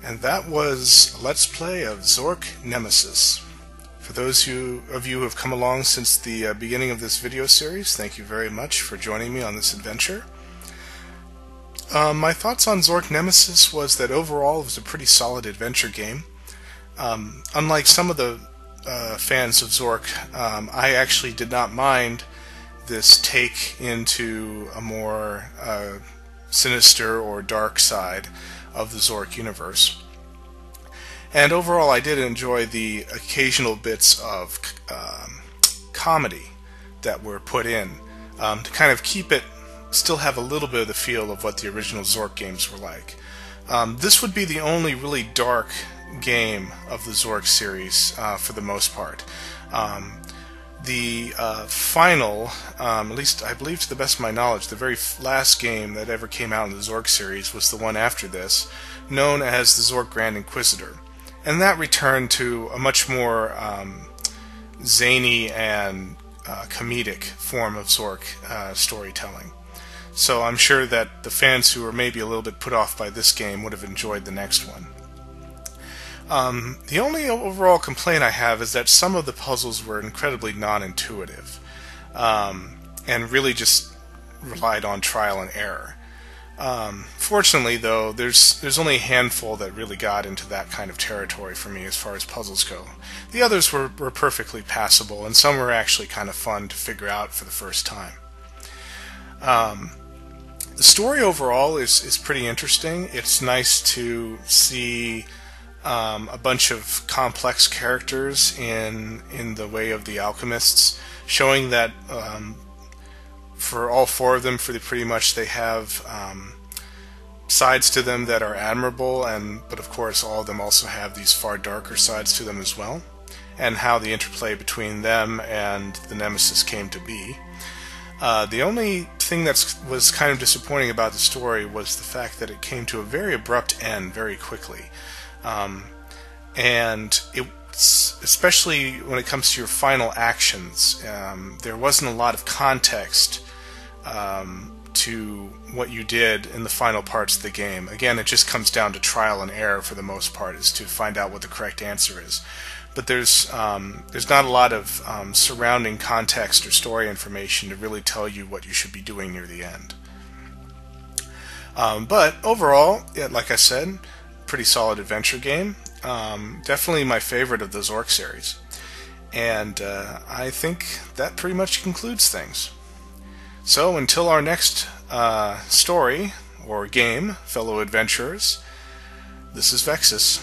And that was a Let's Play of Zork Nemesis. For those of you who have come along since the beginning of this video series, thank you very much for joining me on this adventure. My thoughts on Zork Nemesis was that overall it was a pretty solid adventure game. Unlike some of the fans of Zork, I actually did not mind this take into a more sinister or dark side of the Zork universe. And overall I did enjoy the occasional bits of comedy that were put in to kind of keep it, still have a little bit of the feel of what the original Zork games were like. This would be the only really dark game of the Zork series for the most part. The final, at least I believe to the best of my knowledge, the very last game that ever came out in the Zork series was the one after this, known as the Zork Grand Inquisitor. And that returned to a much more zany and comedic form of Zork storytelling. So I'm sure that the fans who were maybe a little bit put off by this game would have enjoyed the next one. The only overall complaint I have is that some of the puzzles were incredibly non-intuitive, and really just relied on trial and error. Fortunately, though, there's only a handful that really got into that kind of territory for me as far as puzzles go. The others were perfectly passable, and some were actually kind of fun to figure out for the first time. The story overall is pretty interesting. It's nice to see a bunch of complex characters in the way of the alchemists, showing that for all four of them, pretty much they have sides to them that are admirable, but of course all of them also have these far darker sides to them as well, and how the interplay between them and the Nemesis came to be. The only thing that was kind of disappointing about the story was the fact that it came to a very abrupt end very quickly. And especially when it comes to your final actions, there wasn't a lot of context to what you did in the final parts of the game. Again, it just comes down to trial and error for the most part, is to find out what the correct answer is. But there's not a lot of surrounding context or story information to really tell you what you should be doing near the end. But overall, yeah, like I said, pretty solid adventure game. Definitely my favorite of the Zork series. And I think that pretty much concludes things. So until our next story or game, fellow adventurers, this is Vexus.